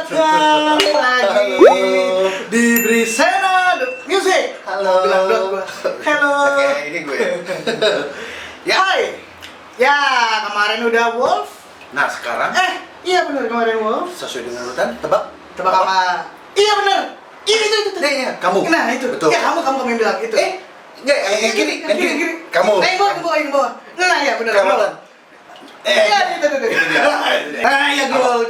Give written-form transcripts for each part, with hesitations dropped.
datang lagi di Brisena Music. Halo. Bilang dot gua. Hello. Oke, ini gue. Ya. Hai. Ya, kemarin udah Wolf. Nah, sekarang Iya bener kemarin Wolf. sesuai dengan urutan, tebak. Tebak apa? Iya bener. Iya itu. Iya, kamu. Nah itu. Betul. Ya kamu yang bilang itu. Enggak, yang kiri. Kamu. Yang bawah. Nah ya bener. Kamu. Itu. Ah ya grol.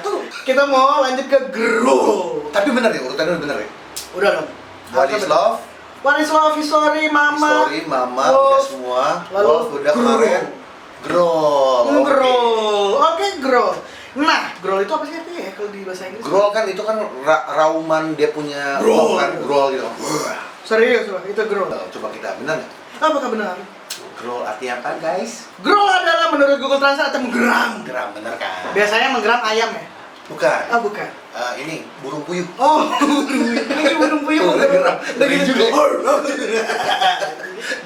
Tuh. Kita mau lanjut ke grol. Tapi bener ya, urutannya bener ya. Udah dong. What is love? What is love? History, mama. History, mama, Wolf. udah semua. Lalu Wolf udah kemarin. Grol. Oke, grol. Nah, grol itu apa sih artinya ya kalau di bahasa Inggris? Grol kan itu kan rauman dia punya Grol. kan grol gitu. Serius loh, itu grol. Coba kita benar nggak? Apakah benar? Grol artinya apa, guys? Grol adalah menurut Google Translate atau menggeram. Geram, bener kan? Biasanya menggeram ayam ya? Bukan. Ah, bukan. Ini burung puyuh. Oh, ini burung puyuh menggeram. Ngeri juga.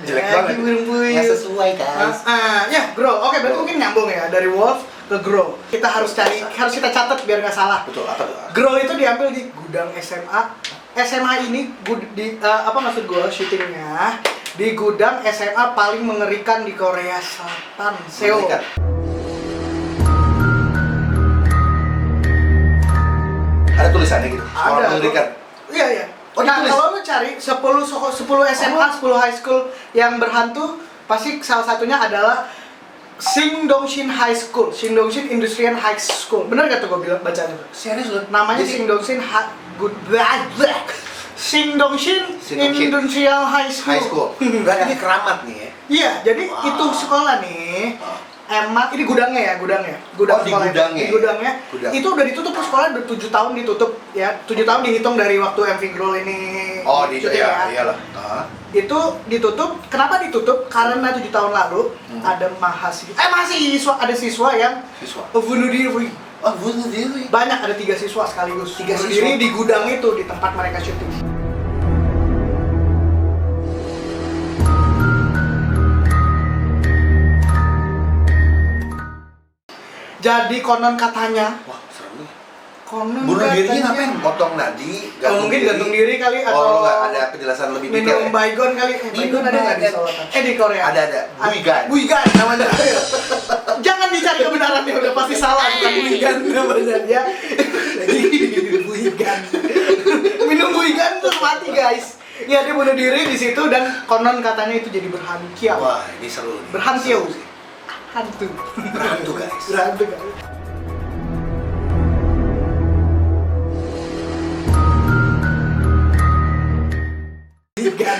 Jelek banget. Burung puyuh. Nggak sesuai, guys. Ya, grol. Oke, berarti Grol. mungkin nyambung ya dari wolf ke grol. Kita harus kita catat biar nggak salah. Betul, apa tuh? Grol itu diambil di gudang SMA. SMA ini apa maksud gue syutingnya di gudang SMA paling mengerikan di Korea Selatan, Seoul. Mengerikan. Ada tulisannya gitu. Sekolah Ada. mengerikan. Iya. Oh, Nah, ditulis? kalau lu cari 10 SMA, 10 high school yang berhantu, pasti salah satunya adalah Singdongshin High School, Singdongshin Industrial High School. Bener gak tuh gue bilang bacanya? Serius lu? Namanya Jadi- Singdongshin Singdongshin Industrial High School. High school. Berarti ini keramat nih ya. Iya, jadi Wow. itu sekolah nih. Ah. Emang ini gudangnya ya, Gudang Oh, di sekolah itu. gudangnya. Di gudangnya. Gudang. Itu udah ditutup tuh sekolah udah 7 tahun ditutup ya. 7 tahun dihitung dari waktu MV Grol ini. Oh, di syuting ya, iyalah. Itu ditutup. Kenapa ditutup? Karena 7 tahun lalu ada ada siswa yang Siswa. bunuh diri. Oh, bunuh diri. Banyak, ada 3 siswa sekaligus. 3 bunuh siswa? diri di gudang itu, di tempat mereka syuting. Jadi konon katanya, Wah, serem nih. konon Bunuh dirinya katanya- ngapain? Potong nadi, Mungkin gantung diri kali atau Oh, nggak ada penjelasan lebih detail minum ya? baygon kali. Baygon ada nggak di Selatan? Di Korea? Ada. Buigan. Buigan namanya. Jangan dicari kebenarannya, udah pasti salah. Bukan buigan namanya ya. Jadi buigan. Minum buigan tuh mati guys. Ya dia bunuh diri di situ dan konon katanya itu jadi berhantu. Wah, ini seru nih. Berhantu. Seru sih. Hantu. Berhantu, guys. Berhantu guys. Buigan.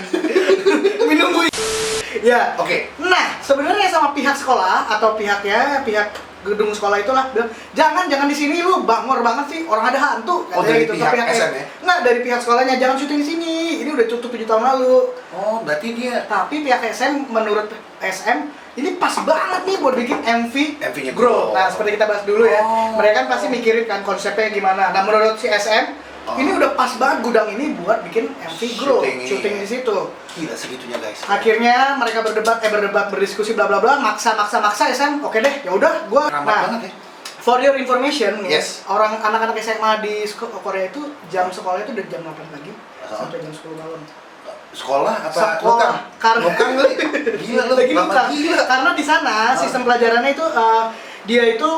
Minum buigan. Ya. Oke. Nah, sebenarnya sama pihak sekolah atau pihak gedung sekolah itulah bilang, jangan di sini lu bangor banget sih, orang ada hantu. Oh, Katanya dari pihak SM ya? Nggak, dari pihak sekolahnya, jangan syuting di sini. Ini udah tutup 7 tahun lalu. Oh, berarti dia Tapi pihak SM, menurut SM, ini pas banget nih buat bikin MV-nya Grow. Grow. Nah, seperti kita bahas dulu ya. Oh. Mereka kan pasti mikirin kan konsepnya gimana. Nah, menurut si SM, ini udah pas banget gudang ini buat bikin MV Grow, syuting di situ. Gila segitunya, guys. Akhirnya mereka berdebat, berdiskusi bla bla bla, maksa SM. Oke deh, ya udah gua. Keramat Nah, banget ya. for your information, nih, Yes. orang anak-anak SMA di Korea itu jam sekolah itu dari jam 8 pagi Oh. sampai jam 10 malam. Sekolah apa? Sekolah. Karena Ngokang kali. Gila lu, lagi lama nukang. gila. Karena di sana sistem pelajarannya itu dia itu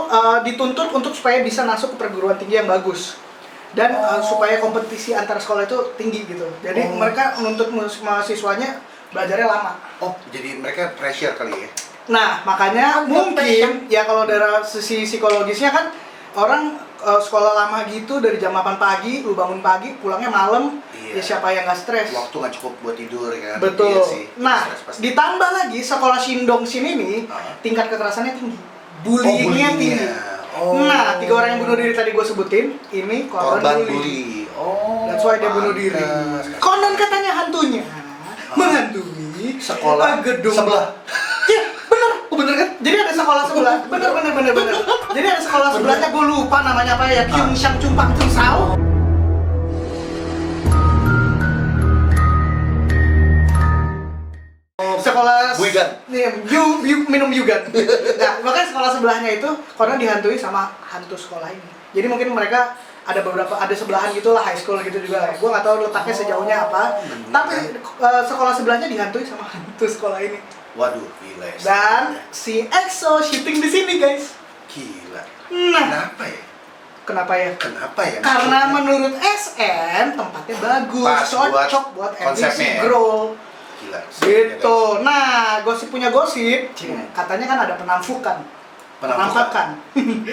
dituntut untuk supaya bisa masuk ke perguruan tinggi yang bagus. Dan supaya kompetisi antar sekolah itu tinggi gitu. Jadi mereka menuntut mahasiswanya belajarnya lama. Oh, jadi mereka pressure kali ya. Nah, makanya mungkin ya kalau dari sisi psikologisnya kan orang sekolah lama gitu dari jam 8 pagi, lu bangun pagi, pulangnya malam, Iya. ya siapa yang nggak stres? Waktu nggak cukup buat tidur kan. Betul. Iya sih. Nah, Stres pasti. ditambah lagi sekolah Shindongshin ini tingkat kekerasannya tinggi. Bullyingnya tinggi. Oh. Nah, 3 orang yang bunuh diri tadi gue sebutin, ini korban bully. Oh. That's why dia bunuh diri. pantes. Konon katanya hantunya menghantui Sekolah gedung sebelah. Iya, bener kan? Jadi ada sekolah sebelah. Bener. Jadi ada sekolah sebelahnya, gue lupa namanya apa ya. Kyungshang Chumpang Tunsao. sekolah Buigan. nih minum yugan. Nah, makanya sekolah sebelahnya itu karena dihantui sama hantu sekolah ini. Jadi mungkin mereka ada sebelahan gitulah, high school gitu juga. Gue nggak tahu letaknya sejauhnya apa. Tapi sekolah sebelahnya dihantui sama hantu sekolah ini. Waduh, gila ya. Dan si EXO syuting di sini, guys. Gila. Nah, Kenapa ya? kenapa ya? Kenapa ya? Karena Maksudnya? menurut SM tempatnya bagus, Pas cocok buat konsepnya MTV ya? Grow. Gila. Gitu. Nah, punya gosip, katanya kan ada penampakan.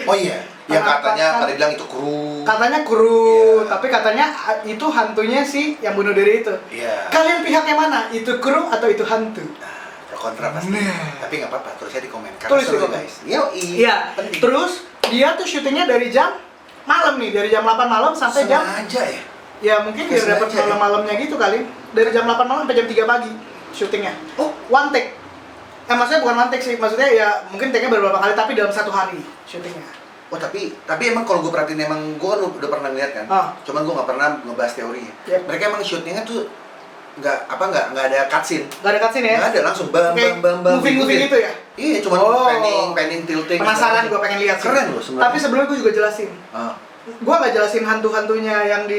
Oh iya, yang katanya Penampakan. pada bilang itu kru. Katanya kru, Iya. tapi katanya itu hantunya sih yang bunuh diri itu. Iya. Kalian pihaknya mana? Itu kru atau itu hantu? Pro kontra pasti. Nah. Tapi nggak apa-apa, tulisnya di komen. Karena Tulis di seru, komen. guys. Yoi. Iya. Penting. Terus dia tuh syutingnya dari jam malam nih, dari jam 8 malam sampai jam Sengaja ya. ya mungkin biar dapat Sengaja ya? malam-malamnya gitu kali. Dari jam 8 malam sampai jam 3 pagi syutingnya. Oh, One take. Maksudnya bukan one take sih, maksudnya ya mungkin take-nya beberapa kali tapi dalam satu hari syutingnya. oh tapi emang kalau gue perhatiin emang gue kan udah pernah lihat kan. Ah. Cuman gue nggak pernah ngebahas teorinya. Yep. Mereka emang syutingnya tuh nggak ada cutscene. Gak ada cutscene ya? Nggak ada, langsung bam Kayak bam bam bam. moving gitu ya? Iya, cuma Oh. panning, tilting. Penasaran gue pengen lihat sih. Keren loh sebenarnya. Tapi sebelumnya gue juga jelasin. Ah. Gue gak jelasin hantu-hantunya yang di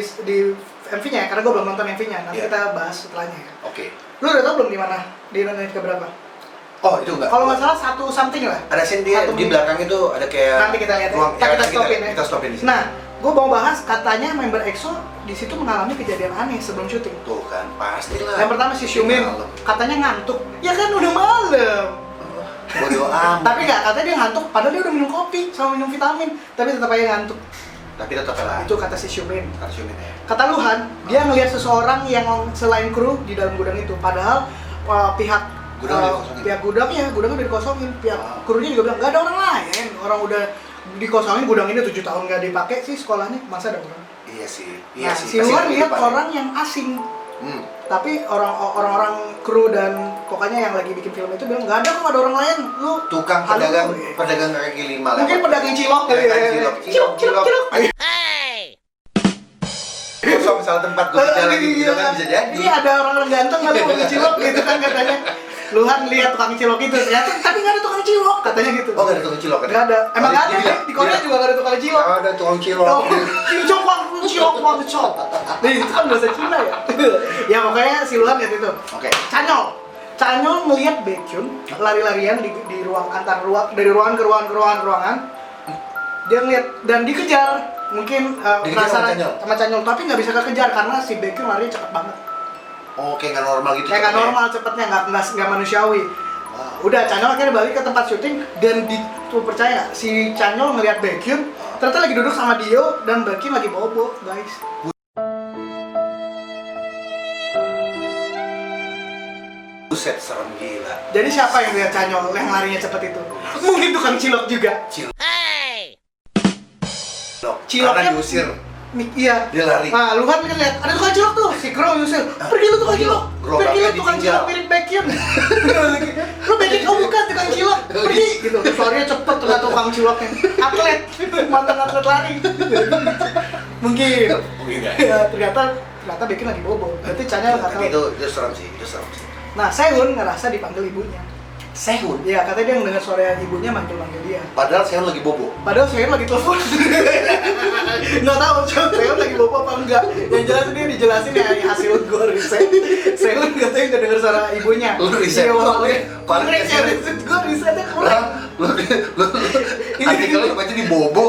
MV-nya ya, karena gue belum nonton MV-nya. Nanti Iya. kita bahas setelahnya ya. Oke. Lu udah tau belum di mana? Di menit keberapa? Oh, itu enggak. Kalau nggak salah satu something lah. Ada scene dia Satu di menit. belakang itu ada kayak Nanti kita lihat ya. ruang- Kita nanti stopin ya. Kita stopin di sini. Nah, gue mau bahas katanya member EXO di situ mengalami kejadian aneh sebelum syuting. Tuh kan, pastilah. Yang pertama si Xiumin Malam. katanya ngantuk. Ya kan udah malam. Bodo amat. Tapi nggak, katanya dia ngantuk. Padahal dia udah minum kopi sama minum vitamin. Tapi tetap aja ngantuk. Tapi tetap lah. Itu kata si Xiumin. Kalsiumin ya. Kata Luhan, dia ngelihat seseorang yang selain kru di dalam gudang itu. Padahal pihak Gudang dikosongin? pihak gudangnya udah dikosongin. Pihak Wow. krunya juga bilang nggak ada orang lain. Orang udah dikosongin gudang ini 7 tahun nggak dipakai sih sekolahnya. Masa ada orang? Iya sih. Nah, Iya sih. si pasti Luhan ada lihat kehidupan. orang yang asing. Hmm. Tapi orang-orang kru dan pokoknya yang lagi bikin film itu bilang nggak ada kok, ada orang lain. Lu Tukang halu pedagang kaki lima lah. mungkin pedagang cilok kali ya. Cilok. Kosong salah tempat gue jalan gitu kan bisa jadi. Ini ada orang ganteng kali mau cilok gitu kan katanya. Luhan lihat tukang cilok itu ternyata, tapi nggak ada tukang cilok katanya gitu. Oh, nggak ada tukang cilok kan? Nggak ada. Emang nggak ada. Dia bilang- Di Korea juga nggak ada tukang cilok. Oh, ada tukang cilok. Oh, cilok wang cok. Nah, itu kan bahasa Cina ya. Ya pokoknya si Luhan lihat itu. Oke. Chanyol ngelihat Baekhyun lari-larian di ruang dari ruangan ke ruangan. Dia ngeliat dan dikejar. Mungkin Dikejar penasaran sama Chanyol, tapi nggak bisa kekejar karena si Baekhyun lari cepet banget. Oh, kayak nggak normal gitu. Kayak nggak cepetnya. normal cepetnya, nggak manusiawi. Wow. Udah, Chanyol akhirnya balik ke tempat syuting dan lu percaya nggak, si Chanyol ngeliat Baekhyun ternyata lagi duduk sama Dio dan Baekhyun lagi bobo, guys. Buset, serem gila. Jadi siapa yang lihat Chanyol yang larinya cepet itu? Mungkin tukang cilok juga. Ciloknya- Karena diusir. Iya. Dia lari. Nah, Luhan kan lihat ada tukang cilok tuh, si Crow Yusel. Pergi lu tukang cilok. Bro, Pergi lu makanya tukang ditinggal. cilok mirip Baekhyun. Lu Baekhyun, oh bukan tukang cilok. Pergi gitu. Terus larinya cepet ternyata tukang ciloknya. Atlet, mantan atlet lari. Mungkin. Mungkin nggak? Ya, ternyata Baekhyun lagi bobo. Berarti Chanya nggak Tapi tahu. itu serem sih, itu serem sih. Nah, Sehun ngerasa dipanggil ibunya. Sehun. Iya, katanya dia mendengar suara ibunya manggil-manggil dia. Padahal Sehun lagi bobo. Padahal Sehun lagi telepon. Nggak tahu Sehun lagi bobo apa enggak. Yang jelas dia dijelasin ya hasil gue riset. Sehun katanya nggak dengar suara ibunya. Lu riset? Iya, awalnya. Paling Kurang ya, riset gue risetnya kurang. Lu artikelnya baca di bobo.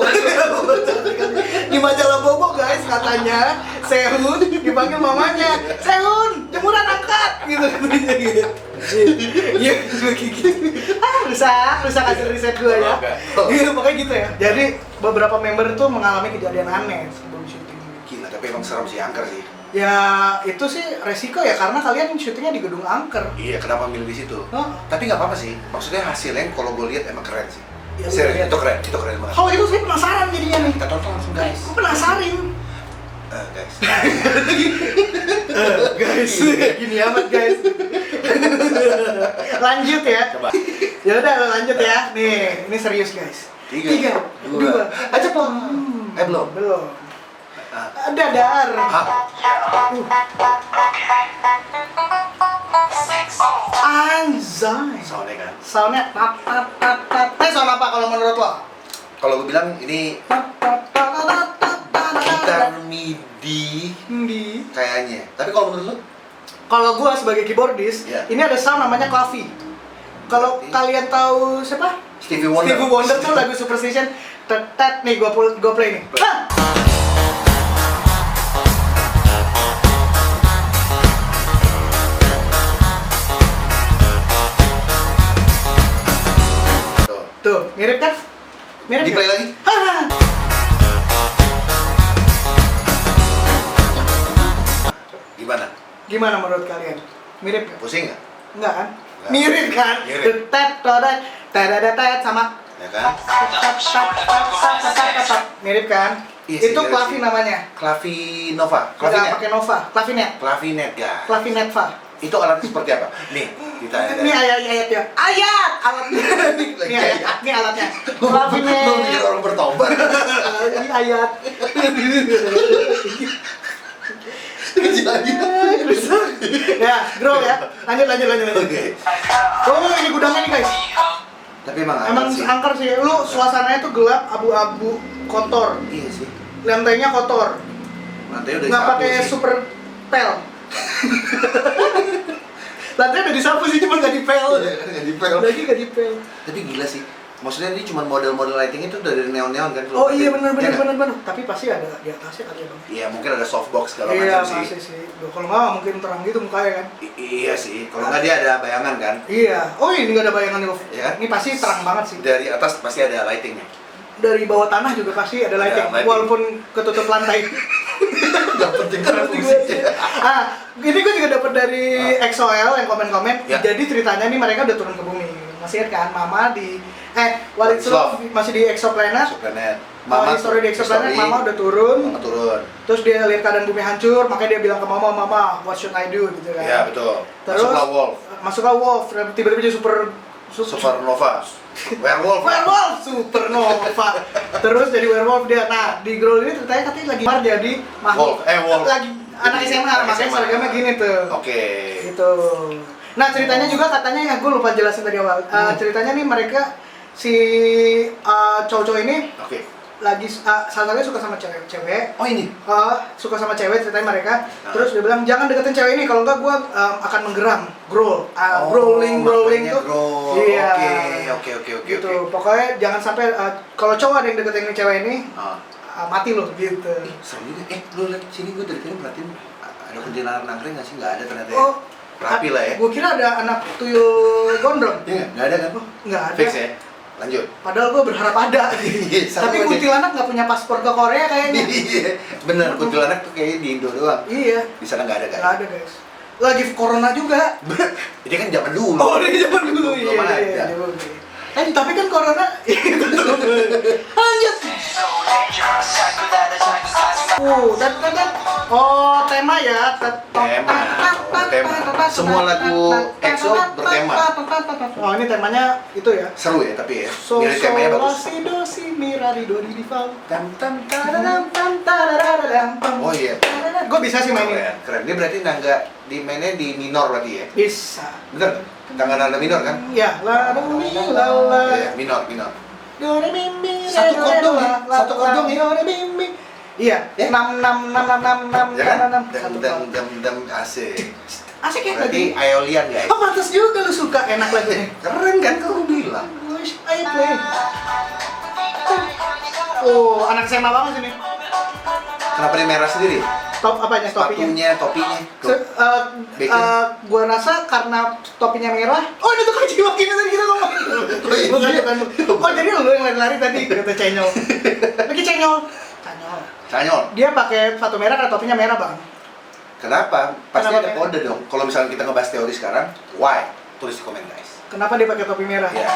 Di majalah Bobo guys katanya Sehun dipanggil mamanya, Sehun jemuran angkat gitu katanya gitu. Iya kayak gitu. Rusak hasil riset gue ya. Iya pokoknya gitu ya. Jadi beberapa member tuh mengalami kejadian aneh sebelum syuting. Gila, tapi emang serem sih, angker sih. Ya itu sih resiko ya karena kalian syutingnya di gedung angker. Iya, kenapa milih di situ? Hah? Tapi nggak apa-apa sih. Maksudnya hasilnya kalau gue lihat emang keren sih. Ya, Serius, lihat. itu keren banget. Kalau itu saya penasaran jadinya nih. Kita tonton langsung guys. Gue penasarin. Guys. Guys, gini amat guys. Lanjut ya. Coba. Ya udah lanjut ya. Nih, ini serius guys. Tiga, dua. dua. Aja Pak. Belum. Belum. Ah. Dadar. Hah? Zai. Soundnya kan. Soundnya tat tat tat tat. Sound apa kalau menurut lo? Kalau gue bilang ini gitar MIDI kayaknya. Tapi kalau menurut lu? Kalau gua sebagai keyboardist, Ya. ini ada sound namanya clavi. Kalau Clavi. kalian tahu siapa? Stevie Wonder. Stevie Wonder tuh lagu Superstition. Tet nih gua play nih. Play. Hah! Tuh. Tuh, mirip kan? Mirip. Di play kan? lagi? Hah! Gimana? Gimana menurut kalian? Mirip nggak? Pusing nggak? Enggak kan? Nggak. Mirip kan? Mirip. Tet todet tet sama Ya kan? mirip kan? Iya sih, Itu mirip clavi sih. namanya. Clavinova. Nggak Clavinet. pakai Nova, clavinet. Clavinet, guys. Clavinet fa. Itu alatnya seperti apa? Nih, kita Ini ayat ya. Ayat alatnya. Ini ayat, ini alatnya. Clavinet. Mau bikin orang bertobat. Ini ayat. Kecil aja. Ya, grow ya. Lanjut. Oke. Oh, ini gudangnya nih guys. Tapi emang Emang sih. angker sih. Lu suasananya tuh gelap, abu-abu, kotor. Iya sih. Lantainya kotor. Lantainya udah Nggak disapu pakai sih. super pel. Lantainya udah disapu sih, cuma nggak dipel. Iya, kan nggak dipel. Lagi nggak dipel. Tapi gila sih. Maksudnya ini cuma model-model lighting itu dari neon-neon kan? Oh iya benar. Iya nggak? Tapi pasti ada di atasnya kali ya bang. Iya, mungkin ada softbox segala Iya macam pasti sih. sih. Duh, kalau nggak mungkin terang gitu mukanya kan. Iya sih. Kalau nggak dia ada bayangan kan? Iya. Oh ini nggak ada bayangan nih. Iya kan? Ini pasti terang banget sih. Dari atas pasti ada lightingnya. Dari bawah tanah juga pasti ada lighting, lighting. walaupun ketutup lantai. Gak penting karena musiknya. Ini gue juga dapat dari XOL yang komen-komen. Ya. Jadi ceritanya nih mereka udah turun ke bumi. Masih ingat kan? Mama di Walid Slow masih di Exoplanet. Exoplanet. Mama story di Exoplanet, History. Mama udah turun. Mama turun. Terus dia lihat keadaan bumi hancur, makanya dia bilang ke Mama, what should I do gitu kan. Iya betul. Terus Masuklah Wolf. Masuklah Wolf, tiba-tiba jadi Supernova. Werewolf. Werewolf supernova. Terus jadi werewolf dia. Nah, di Growl ini ceritanya katanya lagi mar jadi makhluk. Wolf. Lagi anak SMA, Anak makanya SMA. seragamnya gini tuh. Oke. Gitu. Nah, ceritanya juga katanya ya gue lupa jelasin tadi awal. Ceritanya nih mereka si cowok-cowok ini Oke. lagi salah satunya suka sama cewek. Oh ini. Suka sama cewek ceritanya mereka. Terus dia bilang jangan deketin cewek ini kalau enggak gue akan menggeram. Growl. Growling makanya tuh. growl. Iya. Oke. Gitu. Oke. Pokoknya jangan sampai kalau cowok ada yang deketin cewek ini Ah. mati loh gitu. Seru juga. Lu lihat sini gue dari tadi perhatiin ada kuntilanak nangkring nggak sih? Nggak ada ternyata. Ya. Oh, Rapi lah ya. Gue kira ada anak tuyul gondrong. Iya nggak ada kan? Nggak ada. Fix ya. Lanjut. Padahal gue berharap ada. Iya, sama Tapi aja. kuntilanak nggak punya paspor ke Korea kayaknya. Iya. Bener kuntilanak tuh kayaknya di Indo doang. Iya. Di sana nggak ada kan? Nggak ada guys. Lagi corona juga. Ini kan zaman dulu. Oh, dari zaman dulu. Belum ada. Iya. Tapi kan corona. Lanjut. Dan. Oh, tema ya. Tema. Semua lagu EXO bertema. Oh, ini temanya itu ya. Seru ya tapi ya. So, Jadi temanya bagus. si do si mi ra di do di di fa. Tam tam Tadadam, tam, tadadadadam, pam. Oh iya. Gue bisa sih mainin. Keren. Keren. Dia berarti nggak di mainnya di minor berarti ya. Bisa. Bener? Tangan nada minor kan? Ya, la do mi la la. Iya, minor. Do re mi mi. Satu chord dong ya? Satu chord dong ya? Do re mi mi. Iya, Ya? 6 Ya kan? satu chord. Dam asik. Asik ya Berarti tadi. Aeolian guys. Oh, pantas juga lu suka enak lagunya. Keren kan kalau bilang. Wish I play. Oh, anak SMA banget sini. Kenapa dia merah sendiri? Top apanya topinya? Topinya. Tuh. Gua rasa karena topinya merah. Oh, ini tuh kaji wakilnya tadi kita ngomong. Oh, iya. Bukan. Oh, jadi lu yang lari-lari tadi kata Cenyol. Lagi Cenyol. Canyol. Dia pakai sepatu merah karena topinya merah, Bang. Kenapa? Pasti Kenapa ada merah? kode dong. Kalau misalnya kita ngebahas teori sekarang, why? Tulis di komen guys. Kenapa dia pakai topi merah? Ya.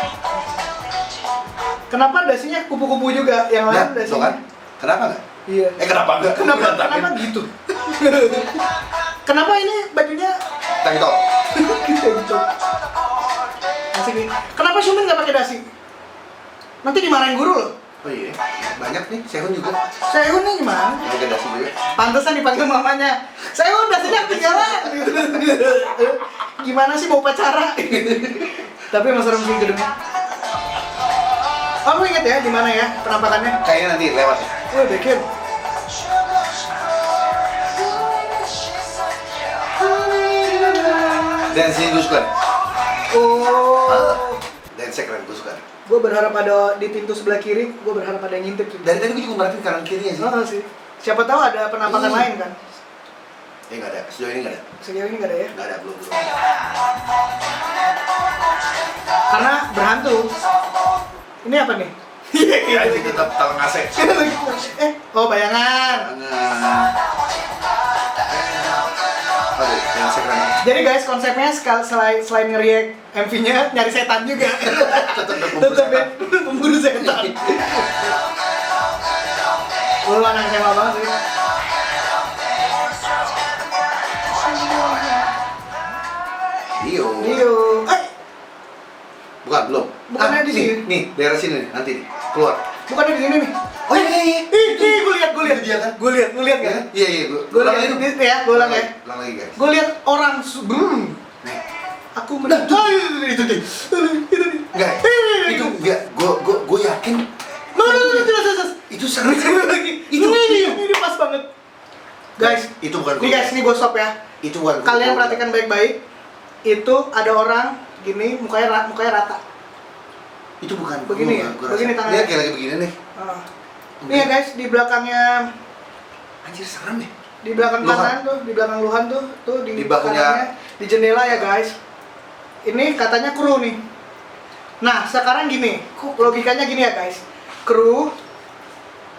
Kenapa dasinya kupu-kupu juga? Yang lain Nah, tuh dasinya. kan? Kenapa nggak? Iya. Kenapa nggak? Kenapa gitu? Kenapa ini bajunya Tank top. gitu? Asik nih. Kenapa Shumin nggak pakai dasi? Nanti dimarahin guru loh. Oh iya, banyak nih. Sehun juga. Sehun nih gimana? Pakai dasi juga. Pantesan dipanggil mamanya. Sehun dasinya ketinggalan. gimana sih mau upacara? Tapi emang serem sih gedungnya. Oh, lu inget ya di mana ya penampakannya? Kayaknya nanti lewat ya. Oh, Beckham. Dance ini gue suka. Oh. Dance keren gue suka. Gue berharap ada di pintu sebelah kiri, gue berharap ada yang ngintip sih. Dari tadi gue juga merhatiin kanan kirinya sih. Oh, sih. Siapa tahu ada penampakan lain kan? Nggak ada. Sejauh ini nggak ada. Sejauh ini nggak ada ya? Nggak ada, belum. Karena berhantu. Ini apa nih? Ya, itu tetap talang AC. Oh bayangan. Jangan. Aduh, dance keren. Jadi guys konsepnya selain ngeriak MV-nya nyari setan juga. Tetep ya, pemburu setan. Lu anak SMA banget sih. Dio. Bukan, belum. Bukannya di sini. Nih, daerah sini nih, nanti nih. Keluar. Bukannya di sini nih. Oh iya. Ih, gue lihat. Itu dia kan? Gue lihat kan? Iya, Gue lihat ini ya, gue ulang ya. Ulang lagi, guys. Gue lihat orang Nih. aku menang. Itu dia. Enggak. Itu enggak. Gue yakin Jelas. itu seru. Ini pas banget. Guys, itu bukan nih guys, ini gue stop ya. Itu bukan. Kalian perhatikan baik-baik. Itu ada orang gini, mukanya rata. Itu bukan. Begini ya? Begini tangannya. Dia kayak lagi begini nih. Nih ya guys, di belakangnya, Anjir, serem ya. di belakang Luhan. kanan tuh, di belakang Luhan tuh di bawahnya. kanannya, di jendela ya guys. Ini katanya kru nih. Nah, sekarang gini, logikanya gini ya guys. Kru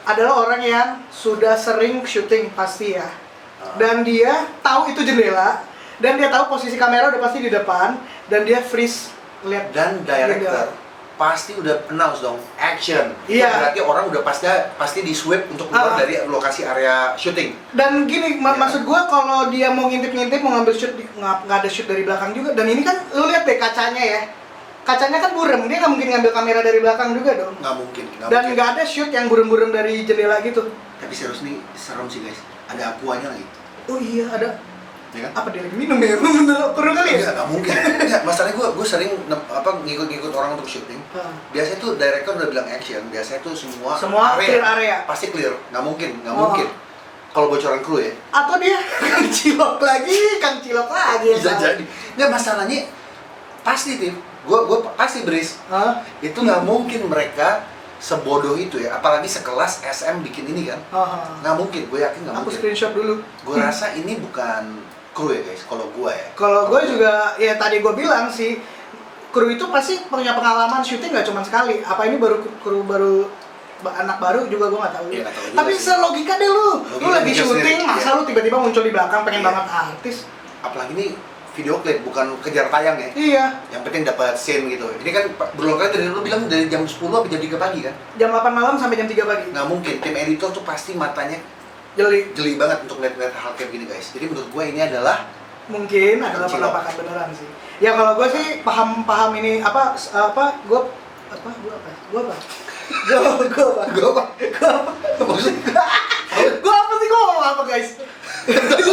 adalah orang yang sudah sering syuting pasti ya. Dan dia tahu itu jendela, dan dia tahu posisi kamera udah pasti di depan, dan dia freeze lihat. Dan director pasti udah announce dong action. Iya. Berarti orang udah pasti di sweep untuk keluar dari lokasi area syuting. Dan gini, maksud gua kalau dia mau ngintip-ngintip, mau ngambil shoot, nggak ada shoot dari belakang juga. Dan ini kan, lu lihat deh kacanya ya. Kacanya kan burem, dia nggak mungkin ngambil kamera dari belakang juga dong. Nggak mungkin. Dan nggak ada shoot yang burem-burem dari jendela gitu. Tapi serius nih, serem sih guys. Ada aquanya lagi. Oh iya, ada. Ya kan? Apa dia lagi minum ya? Bener perlu kali ya? Nggak mungkin. Nggak, masalahnya gue sering ngikut-ngikut orang untuk syuting. Biasanya tuh director udah bilang action. Biasanya tuh semua clear area. Pasti clear. Nggak mungkin. Kalau bocoran kru ya. Atau dia Kang Cilok lagi. Bisa jadi. Nggak, masalahnya pasti Tim. Gue pasti Bris. Itu nggak mungkin mereka sebodoh itu ya. Apalagi sekelas SM bikin ini kan. Nggak mungkin. Gue yakin nggak Aku mungkin. screenshot dulu. Gue rasa ini bukan kru ya guys. Kalau gue ya. Kalau gue juga, ya tadi gue bilang sih, kru itu pasti punya pengalaman syuting nggak cuma sekali. Apa ini kru baru anak baru juga gue nggak tahu. Iya, nggak tahu juga Tapi sih. selogika deh lu lagi mikir syuting, sendiri. masa Iya. lu tiba-tiba muncul di belakang pengen Iya. banget artis. Apalagi ini video klip bukan kejar tayang ya. Iya. Yang penting dapat scene gitu. Ini kan berulang kali dari lu bilang dari jam 10 sampai jam 3 pagi kan? Jam 8 malam sampai jam 3 pagi. Nggak mungkin. Tim editor tuh pasti matanya jeli banget untuk lihat hal kayak gini guys. Jadi menurut gue ini adalah Mungkin adalah Cilok. penampakan beneran sih. Ya kalau gue sih paham ini gue apa? Gue apa sih gue ngomong apa guys? Gitu.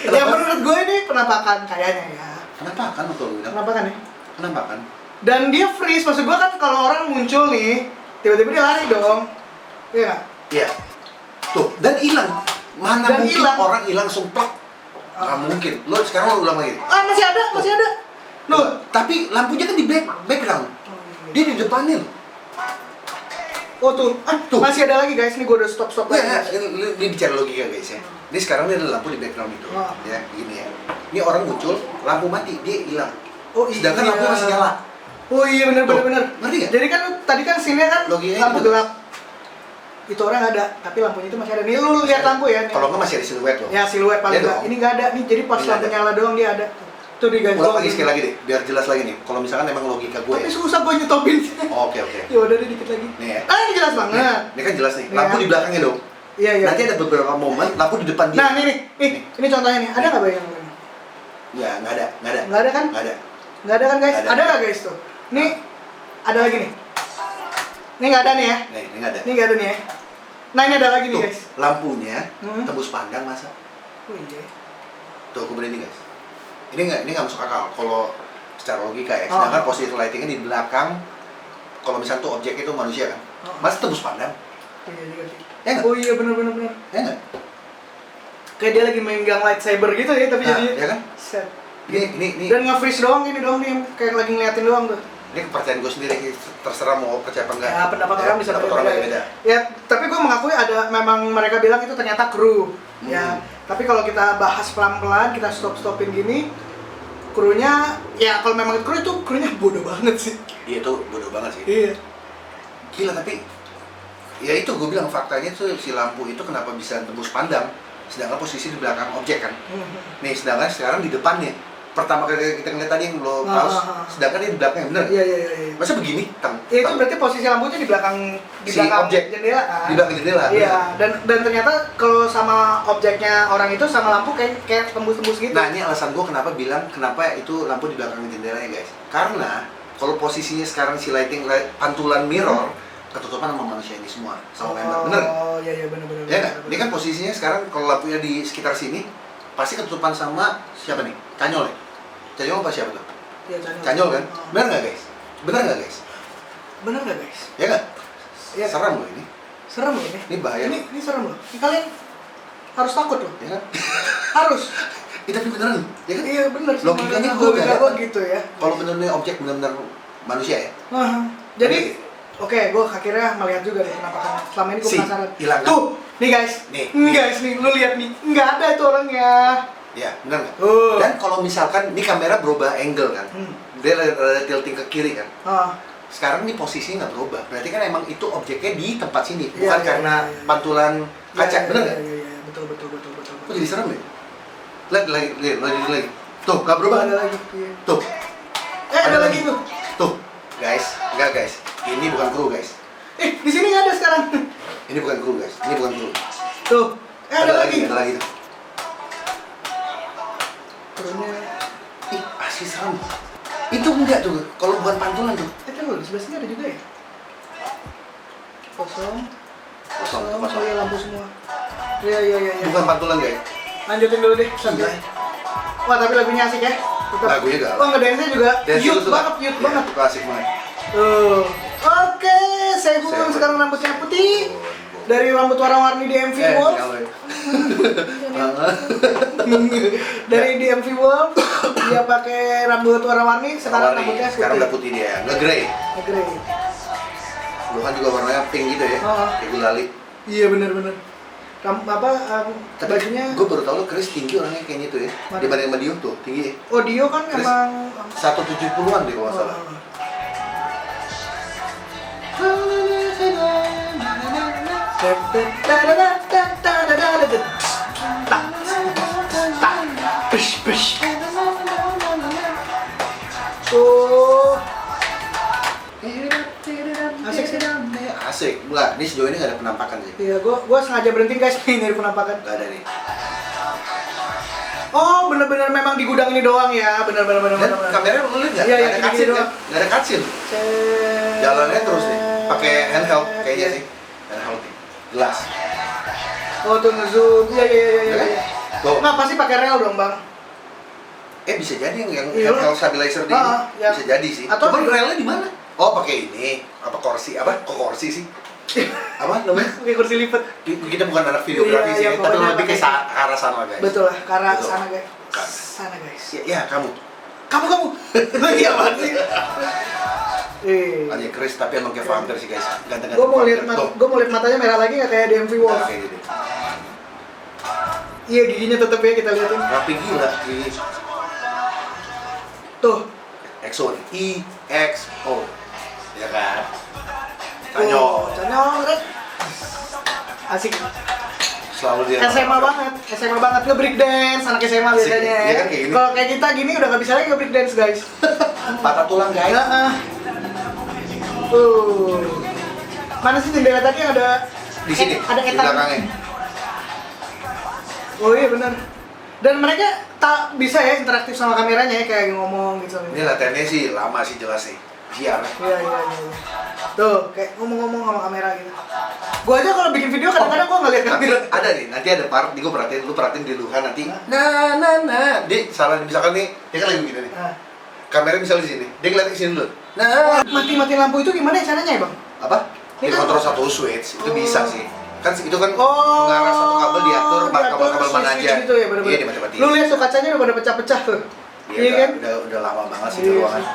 Ya menurut gue ini penampakan kayaknya ya. penampakan betul lu bilang. Penampakan ya. Penampakan. Dan dia freeze, maksud gue kan kalau orang muncul nih, tiba-tiba dia lari dong. Iya nggak? Iya. Tuh, dan hilang. Mana Dan mungkin hilang. orang hilang sumpah? Nggak mungkin. Lo sekarang lo ulang lagi. Masih ada. Loh, Tapi lampunya kan di background. Dia di depannya. oh tuh, Tuh. masih ada lagi guys, nih gue udah stop Ya, lagi. ini bicara logika guys ya. Ini sekarang ini ada lampu di background itu. Oh. Ya, gini ya. Ini orang muncul, lampu mati, dia hilang. Oh, Sedangkan lampu masih nyala. Oh iya bener. Ngerti nggak? Jadi kan tadi kan scene-nya kan Logikanya lampu gitu. gelap. Itu orang ada, tapi lampunya itu masih ada. Nih lu lihat lampu ya. Nih. Kalau nggak masih ada siluet loh. Ya siluet paling Iya enggak. dong. Ini nggak ada nih. Jadi pas Ini lampu ada. nyala doang dia ada. Tuh di guys. Ulang lagi sekali lagi deh, biar jelas lagi nih. Kalau misalkan emang logika gue. Tapi susah gue nyetopin. Oke. Ya udah deh dikit lagi. Nih ya. Ini jelas banget. Ini kan jelas nih. Nih Lampu ya. di belakangnya dong. Iya. Nanti ada beberapa momen lampu di depan dia. Nah ini contohnya nih. Ada nggak bayangan? Ya, nggak ada. Nggak ada kan? Nggak ada. Nggak ada kan guys? Nggak ada. Ada nggak guys tuh? Nih ada lagi nih. Ini nggak ada nih ya. Nih, ini nggak ada. Ini nggak ada nih ya. Nah ini ada lagi nih Tuh, guys. lampunya Hmm. tembus pandang masa. Oh iya. Tuh, aku berani guys. ini nggak masuk akal kalau secara logika ya. Sedangkan positive lightingnya di belakang, kalau misalnya tuh objeknya itu manusia kan, masa tembus pandang? Iya juga sih. Ya nggak? Oh iya benar. Ya nggak? Kayak dia lagi megang lightsaber gitu ya, tapi jadi ya kan? set. Ini Dan nge-freeze doang ini nih, kayak lagi ngeliatin doang tuh. Ini kepercayaan gue sendiri, terserah mau percaya apa enggak. Ya pendapat orang bisa beda. Ya, tapi gue mengakui ada, memang mereka bilang itu ternyata kru. Ya, tapi kalau kita bahas pelan-pelan, kita stop-stopin gini, krunya, ya kalau memang kru itu krunya bodoh banget sih. Iya itu bodoh banget sih. Iya. Gila, tapi ya itu gue bilang faktanya tuh si lampu itu kenapa bisa tembus pandang, sedangkan posisi di belakang objek kan. Nih, sedangkan sekarang di depannya. Pertama kali kita ngeliat tadi yang lo pause, sedangkan dia di belakangnya, bener? Iya. Masa begini? Ya, itu berarti posisi lampunya di belakang si objek jendela kan? Di belakang jendela. Iya, dan ternyata kalau sama objeknya orang itu sama lampu kayak tembus-tembus gitu. Nah, ini alasan gue kenapa itu lampu di belakang jendela ya guys. Karena kalau posisinya sekarang si pantulan mirror ketutupan sama manusia ini semua, sama member, bener? Oh iya bener. Ya nggak? Ini kan posisinya sekarang kalau lampunya di sekitar sini pasti ketutupan sama siapa nih? Canyol ya? Canyol apa siapa tuh? Iya, Canyol. Canyol kan? Bener nggak guys? Bener nggak guys? Ya nggak? Iya. Seram loh ini. Serem loh ini. Ini bahaya. Ini serem loh. Ini kalian harus takut loh. Ya kan? Harus. Tapi beneran, ya kan? Iya bener. Logikanya gue logika gue gitu ya. Kalau bener-bener objek bener-bener manusia ya. Jadi oke, gue akhirnya melihat juga deh penampakan. Selama ini gue penasaran. Hilang. Tuh, nih guys. Nih, lu lihat nih. Nggak ada itu orangnya. Ya, benar nggak? Dan kalau misalkan ini kamera berubah angle kan, dia rada tilting ke kiri kan. Sekarang ini posisinya nggak berubah. Berarti kan emang itu objeknya di tempat sini, bukan karena pantulan kaca, bener nggak? Iya, betul. Kok jadi serem ya? Lihat lagi. Tuh, nggak berubah. Ada lagi. Tuh. Ada lagi tuh. Tuh, guys, enggak guys. Ini bukan kru guys. Di sini nggak ada sekarang. Ini bukan kru guys. Ini bukan kru. Tuh. Ada lagi tuh. Krunya. Asli serem. Itu enggak tuh, kalau bukan pantulan tuh. Di sebelah sini ada juga ya? Kosong. Kosong. Ya lampu semua. Iya. Bukan pantulan guys. Lanjutin dulu deh sampai. Wah, tapi lagunya asik ya. Lagunya gak. Wah, ngedance-nya juga youth banget. Itu asik banget. Tuh. Oke, saya Bung sekarang rambutnya putih. Dari rambut warna-warni di MV Wolf. Dari di MV Wolf, dia pakai rambut warna-warni, sekarang rambutnya putih. Sekarang udah putih dia, nge-grey. Lu kan juga warnanya pink gitu ya, kayak gulali. Iya benar. Tapi bajunya. Gue baru tau lo Chris tinggi orangnya kayaknya tuh ya. Dibanding sama Dio tuh, tinggi ya. Oh Dio kan Chris emang 170-an deh kalau nggak salah. Tuh. Asik sih. Asik. Enggak, ini sejauh ini nggak ada penampakan sih. Iya, gua sengaja berhenti guys nih dari penampakan. Nggak ada nih. Oh, bener-bener memang di gudang ini doang ya, bener. Dan kamera lu lihat nggak? Iya, Nggak ada cutscene kan? Nggak ada cutscene. Jalannya terus nih, pakai handheld kayaknya sih. Handheld gelas. Oh tuh ngezoom, iya. Tuh. Nggak pasti pakai rel dong bang. Bisa jadi yang handheld stabilizer di ini. Ya. Bisa jadi sih. Atau coba relnya di mana? Oh pakai ini, apa kursi? Apa? Kok kursi sih? Apa namanya? Pakai kursi lipat. Kita bukan anak videografi sih, tapi lebih ke arah sana guys. Betul lah, ke arah sana guys. Sana guys. Ya kamu. Kamu. Iya banget sih. Aja Chris tapi emang kayak vampir sih guys. Ganteng-ganteng. Gue mau lihat matanya merah lagi nggak kayak di MV Wolf. Kayak gitu. Iya giginya tetep ya kita liatin. Rapi gila. Tuh. EXO nih. EXO. Ya kan? Canyol. Asik. Selalu dia. SMA banget nge-break dance anak SMA biasanya. Iya kan kayak gini. Kalau kayak kita gini udah nggak bisa lagi nge-break dance guys. Patah tulang guys. Mana sih jendela tadi ada? Di sini. Ada di etan. belakangnya. Oh iya benar. Dan mereka tak bisa ya interaktif sama kameranya ya kayak ngomong gitu. Ini latihannya sih lama sih jelas sih. VR. Iya. Tuh, kayak ngomong-ngomong sama kamera gitu. Gua aja kalau bikin video kadang-kadang gua ngeliat kamera. Ada nih, nanti ada part gue perhatiin, lu perhatiin di Luhan nanti. Nah. Dia salah misalkan nih, dia kan lagi begini nih. Kamera misalnya di sini, dia ngeliat ke sini dulu. Nah, Mati lampu itu gimana caranya ya, Bang? apa? Dia kontrol satu switch, itu bisa sih. Kan itu kan mengarah satu kabel diatur kabel-kabel mana aja. Gitu ya, bener-bener. Iya, dimati-matiin. Lu lihat tuh kacanya udah pada pecah-pecah tuh. Iya kan? Udah lama banget sih Iya di ruangan. sih.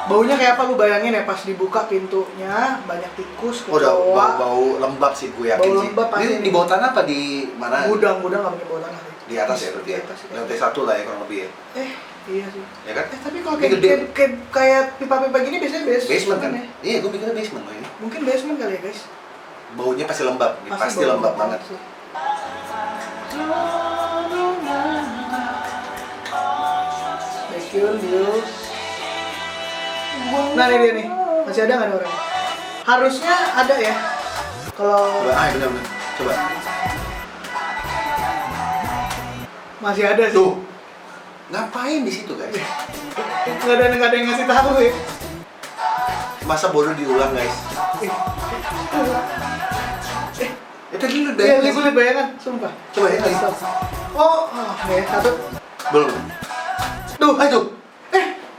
Baunya kayak apa lu bayangin ya pas dibuka pintunya, banyak tikus, Udah kecoa. bau lembab sih gue yakin Bau sih. lembab pasti Ini nih. di bawah tanah apa di mana? Gudang nggak pakai bawah tanah. Di atas ya berarti ya. Di atas, ya. Lantai 1 lah ya kurang lebih ya. Iya sih. Ya kan? Tapi kalau Ini gede. kayak pipa-pipa gini biasanya Basement kan? ya? Iya, gue mikirnya basement loh ini. Mungkin basement kali ya, guys. Baunya pasti lembab, pasti bau lembab banget. sih. Background view. Nah ini dia nih, masih ada nggak ada orang? Harusnya ada ya. Kalau Bener. Coba. masih ada sih. Tuh. Ngapain di situ guys? Nggak ada yang ngasih tahu ya. Masa bodoh diulang guys? Itu dulu deh. Iya, gue liat bayangan, sumpah. Coba ya lagi. Nih, satu. Belum. Tuh, ayo.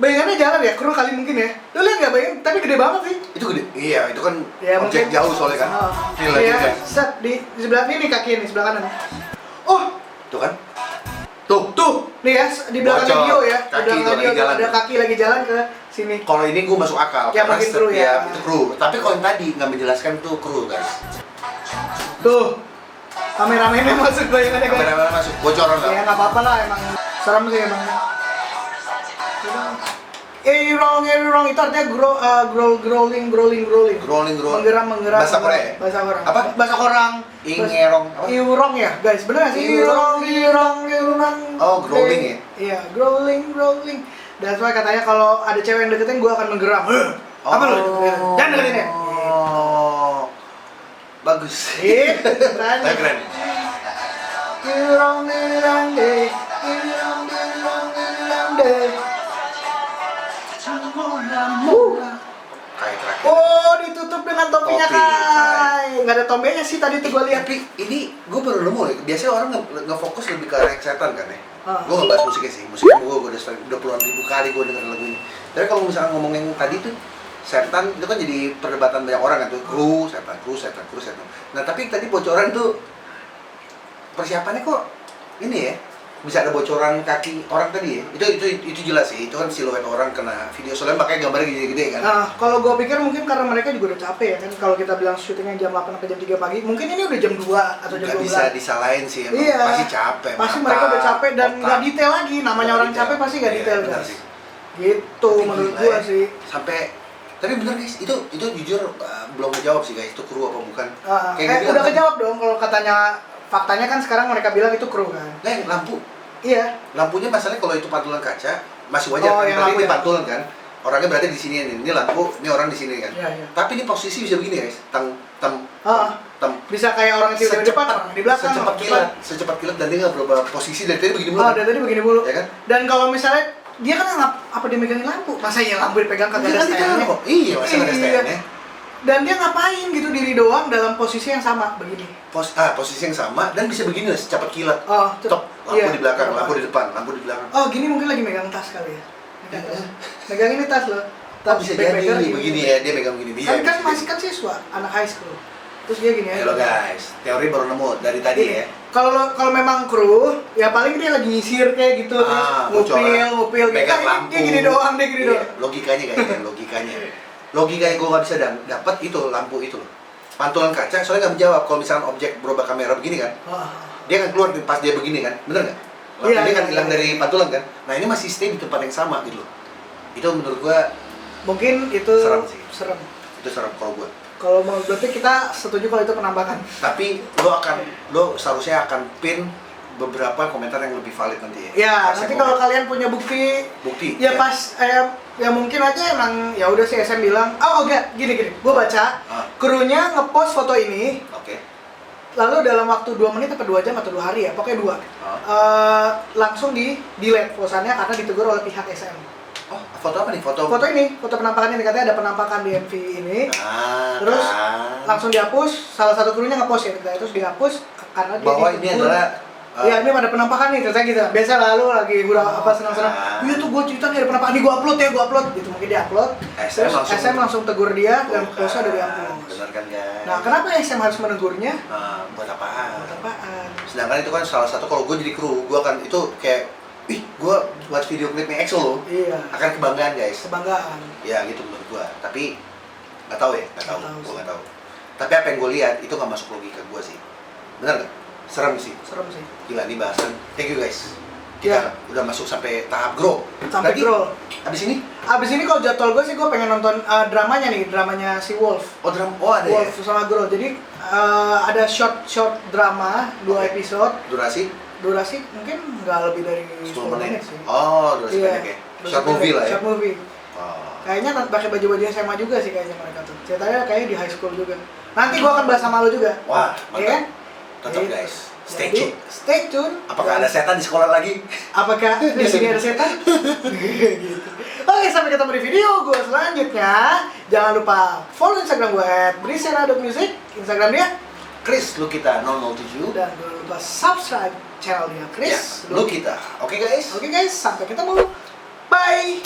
Bayangannya jalan ya, kurang kali mungkin ya. Lu lihat nggak bayangan? Tapi gede banget sih. Itu gede. Iya, itu kan Ya, objek mungkin. jauh soalnya kan. Ini lagi Iya, guys. set di sebelah ini kaki ini, sebelah kanan. Oh, Tuh kan? Tuh. nih ya, di belakang Bocor. video ya. Kaki Di belakang tuh, video lagi jalan ada tuh. kaki lagi jalan ke sini. Kalau ini gue masuk akal. Ya, karena mungkin kru ya. setiap itu kru. Tapi kalau yang tadi nggak menjelaskan itu kru guys. Tuh, kameramennya masuk bayangannya kan. Kamera masuk bocoran nggak? Ya nggak apa-apa lah, emang serem sih emang. Wrong itu artinya growling. Menggeram. Bahasa Korea ya? Bahasa orang. Apa? Bahasa orang. Ingerong apa? Iurong ya, guys. Bener nggak sih? Iurong. Oh, growling ya? Iya, growling. That's why katanya kalau ada cewek yang deketin, gue akan menggeram. Apa lu? Jangan deketin ya. Oh, bagus. Keren. Keren. Iurong deh. Kayak terakhir. Oh, ditutup dengan topinya Topi, Kai. Nggak ada tombenya sih tadi tuh gue lihat. Tapi ini gue baru nemu nih. Biasanya orang nge-fokus lebih ke arah setan kan ya. Gue nggak bahas musiknya sih. Musiknya gue udah puluhan ribu kali gue denger lagu ini. Tapi kalau misalnya ngomong yang tadi tuh setan itu kan jadi perdebatan banyak orang kan tuh. Kru setan. Nah tapi tadi bocoran tuh persiapannya kok ini ya. Bisa ada bocoran kaki orang tadi ya. Itu jelas sih. Itu kan siluet orang kena video soalnya makanya gambarnya gede-gede kan. Nah, kalau gue pikir mungkin karena mereka juga udah capek ya kan. Kalau kita bilang syutingnya jam 8 sampai jam 3 pagi, mungkin ini udah jam 2 atau jam 12. Gak bisa disalahin sih, emang Iya. pasti capek. Pasti mata, mereka udah capek dan otak. nggak detail lagi. Namanya Nggak orang detail. capek pasti nggak Iya, detail benar guys. sih. Gitu Tapi menurut gila gue ya. sih. Sampai tapi bener guys, itu jujur belum kejawab sih guys, itu kru apa bukan. Udah kejawab dong kalau katanya faktanya kan sekarang mereka bilang itu kru kan. Nah, yang lampu. Iya. Lampunya masalahnya kalau itu pantulan kaca masih wajar Oh, kan, yang tapi lampu ini ya. pantulan kan. Orangnya berarti di sini nih. Ini lampu, ini orang di sini kan. Iya. Tapi ini posisi bisa begini guys. Tem. Bisa kayak orang yang di depan, orang di belakang. Secepat kilat dan dia nggak berubah posisi dari tadi begini mulu. Dari tadi begini mulu. Ya kan? Dan kalau misalnya dia kan apa dia megangin lampu? Masa ya lampu dipegang kagak ada stand-nya? Iya, masa nggak ada stand-nya. Dan dia ngapain gitu diri doang dalam posisi yang sama begini? Posisi yang sama dan bisa begini lah, secepat kilat. Tok, lampu iya. di belakang, lampu di depan, lampu di belakang. Oh, gini mungkin lagi megang tas kali ya. Megang ini tas loh. Oh, bisa jadi begini ya, dia megang begini dia. Kan masih kan siswa, anak high school. Terus dia gini aja. Halo guys, teori baru nemu dari tadi ya. Kalau memang kru, ya paling dia lagi nyisir kayak gitu, ngupil gitu. Megang lampu. Dia gini doang, doang. Logikanya kayaknya, logika yang gue nggak bisa dapat itu lampu itu loh. Pantulan kaca, soalnya nggak menjawab kalau misalnya objek berubah kamera begini kan, dia kan keluar pas dia begini kan, bener nggak? Dia kan hilang dari pantulan kan. Nah ini masih stay di tempat yang sama gitu loh. Itu menurut gue mungkin itu serem sih. Itu serem kalau gue. Kalau mau berarti kita setuju kalau itu penambahan. Tapi lo seharusnya akan pin beberapa komentar yang lebih valid nanti ya. Ya, nanti kalau kalian punya bukti, ya pas ya mungkin aja emang ya udah sih SM bilang, gini, gue baca krunya ngepost foto ini. Oke. Lalu dalam waktu 2 menit atau 2 jam atau 2 hari ya, pokoknya 2. Langsung di delete posannya karena ditegur oleh pihak SM. Oh, Foto apa nih? Foto ini, foto penampakan ini, katanya ada penampakan di MV ini. Terus kan. langsung dihapus, salah satu krunya nge-post ya, terus dihapus karena dia bahwa ini ditegur. adalah Iya, ini ada penampakan nih, terus gitu. Biasa lalu lagi udah senang-senang. Iya tuh gue cerita nih ada penampakan, ini gue upload gitu. Mungkin dia upload. Terus SM langsung tegur dia dan postnya udah dihapus. Benar kan guys? Nah, kenapa SM harus menegurnya? Buat apaan? Buat apaan? Sedangkan itu kan salah satu, kalau gue jadi kru, gue akan itu kayak, gue buat video klipnya EXO loh. Iya. Akan kebanggaan guys. Kebanggaan. Ya gitu menurut gue. Tapi nggak tahu ya, gue nggak tahu. Tapi apa yang gue lihat itu nggak masuk logika gue sih. Benar nggak? Serem sih. Gila nih bahasan. Thank you guys. Kita udah masuk sampai tahap grow. Sampai grow. Abis ini kalau jadwal gue sih gue pengen nonton dramanya si Wolf. Oh ada Wolf ya? sama Grow. Jadi ada short drama 2 episode. Durasi mungkin nggak lebih dari 10 menit sih. Oh, durasi pendek ya. Short movie lah ya. Short movie. Oh. Kayaknya pakai baju-baju SMA juga sih kayaknya mereka tuh. Ceritanya kayaknya di high school juga. Nanti gue akan bahas sama lo juga. Wah, mantap. Iya kan? Tetap guys. Stay tune. Apakah ada setan di sekolah lagi? Apakah di sini ada setan? Gitu. Oke, sampai ketemu di video gue selanjutnya. Jangan lupa follow Instagram gue @brisera.music, Instagram dia Chris Lukita 007, dan jangan lupa subscribe channel dia Chris Lukita. Oke guys. Oke guys, sampai ketemu. Bye.